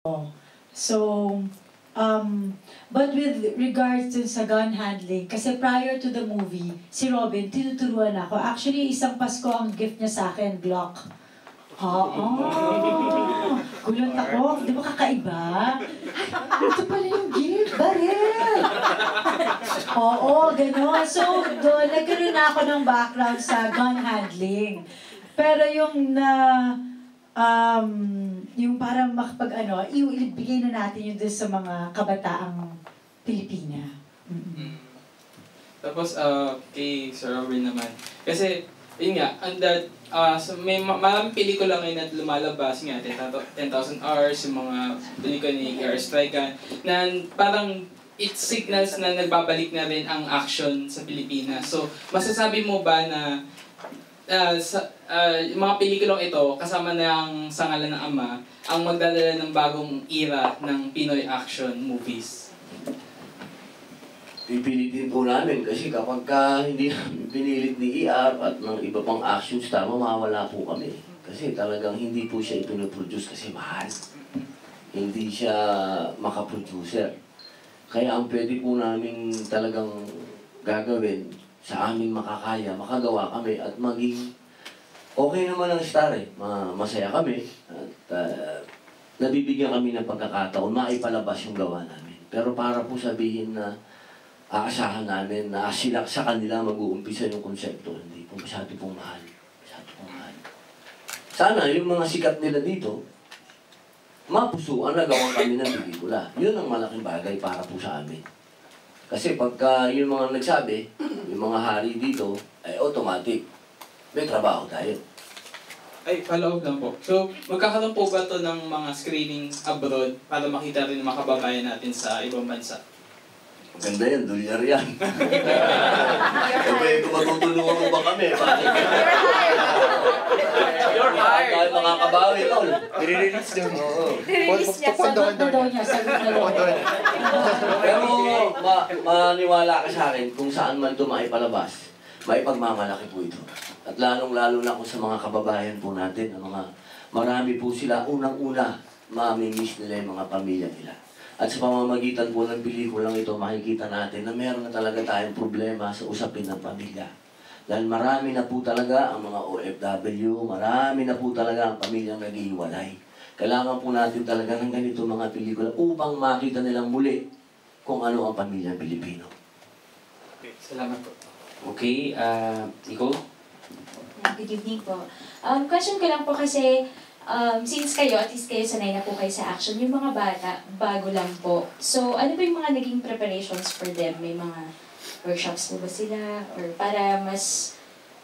So, but with regards to sa gun handling, kasi prior to the movie, si Robin, tinuturuan ako. Actually, isang Pasko ang gift niya sa akin, Glock. Oo. Gulat ako. Di ba kakaiba? Ay, ito pala yung gift. Baril! Oo, gano'n. So, doon, nagkaroon na ako ng background sa gun handling. Pero yung yung parang makapag ibigay na natin yun doon sa mga kabataang Pilipina. Tapos, kay Sir Robin naman. Kasi, yun nga, may maraming pelikula ngayon na lumalabas nga, 10,000 Hours, yung mga pelikula ni Air Strike, na parang it signals na nagbabalik na rin ang action sa Pilipinas. So, masasabi mo ba na yung mga pelikulang ito, kasama ng Sa Ngalan ng Ama, ang magdadala ng bagong era ng Pinoy action movies? Pipilitin po namin kasi kapag hindi pinilit ni ER at ng iba pang action star, mawawala po kami. Kasi talagang hindi po siya ipinoproduce kasi mahal. Hindi siya makaproducer. Kaya ang pwede po namin talagang gagawin sa aming makakaya, makagawa kami at maging okay naman ang star eh. Masaya kami at nabibigyan kami ng pagkakataon, maipalabas yung gawa namin. Pero para po sabihin na aasahan namin na sila sa kanila mag-uumpisa yung konsepto. Hindi po masyado pong mahal. Masyado pong mahal. Sana yung mga sikat nila dito, mapusuan na gawan kami ng pelikula. Yun ang malaking bagay para po sa amin. Kasi pagka yung mga nagsabi, yung mga hari dito, ay automatic. May trabaho tayo. Ay, follow-up lang po. So, magkakaroon po ba ito ng mga screening abroad para makita rin ng mga kababayan natin sa ibang bansa? Maganda yan, dolyar yan. Sabi, kung matutulungan mo ba kami? You're hired! Tayo makakabawi, tol. I-release doon. I-release niya, sagot na daw niya, sagot na daw niya. Pero maniwala ka sa akin kung saan man ito maipalabas, maipagmamalaki po ito. At lalong-lalo na kung sa mga kababayan po natin, marami po sila unang-una, mamimiss nila yung mga pamilya nila. At sa pamamagitan po ng pelikulang ito, makikita natin na meron na talaga tayong problema sa usapin ng pamilya. Dahil marami na po talaga ang mga OFW, marami na po talaga ang pamilyang naghihiwalay. Kailangan po natin talaga ng ganito mga pelikula upang makita nilang muli kung ano ang pamilyang Pilipino. Okay, salamat po. Okay, ikaw? Good evening po. Question ko lang po kasi, since kayo, at least kayo sanay na po kayo sa action, yung mga bata, bago lang po. So, ano ba yung mga naging preparations for them? May mga workshops po ba sila? Or para mas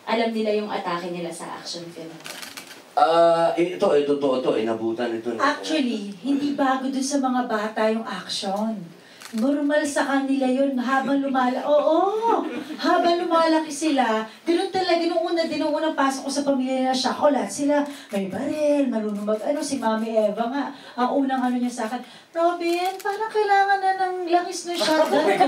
alam nila yung atake nila sa action film? Totoo to, inabutan ito. Actually, hindi bago dun sa mga bata yung action. Normal sa kanila yun habang habang lumalaki sila, ganun talaga nung unang pasok ko sa pamilya na Shakolat, sila may baril, marunong si Mami Eva nga, ang unang niya sa akin, Robin, parang kailangan na ng langis ng shotgun ko.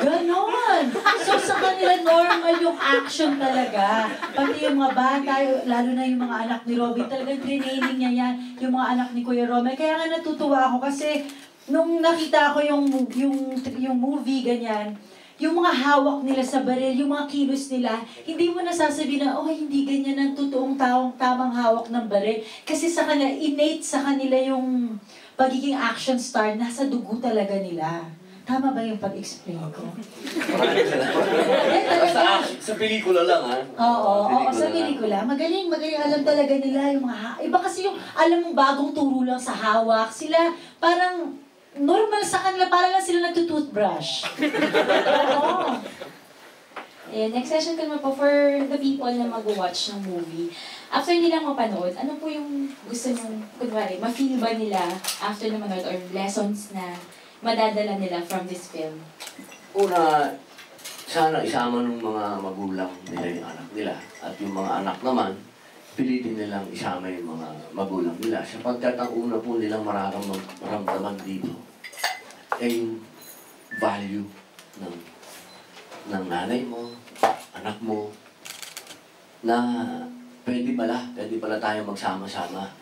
Ganon! So sa kanila, normal yung action talaga. Pati yung mga bata, lalo na yung mga anak ni Robin, talagang training niya yan, yung mga anak ni Kuya Romel. Kaya nga natutuwa ako kasi nung nakita ko yung movie, ganyan, yung mga hawak nila sa baril, yung mga kilos nila, hindi mo nasasabihin na, hindi ganyan ang totoong tamang hawak ng baril. Kasi sa kanila, innate sa kanila yung pagiging action star, nasa dugo talaga nila. Tama ba yung pag-explain ko? Sa pelikula lang, ha? Oo, sa pelikula. Magaling. Alam talaga nila yung mga... Iba kasi yung, alam mong bagong turo lang sa hawak. Sila, parang, normal sa kanila, parang lang sila nagtutoothbrush. Oo. Next session ko naman po for the people na mag-watch ng movie. After nilang mapanood, ano po yung gusto nyong, kunwari, ma-feel ba nila after na manood or lessons na madadala nila from this film? Una, sana isama ng mga magulang nila yung anak nila. At yung mga anak naman, pilitin nilang isama yung mga magulang nila. Sapagkat ang una po nilang mararamdaman dito ay yung value ng nanay mo, anak mo, na pwede pala tayo magsama-sama.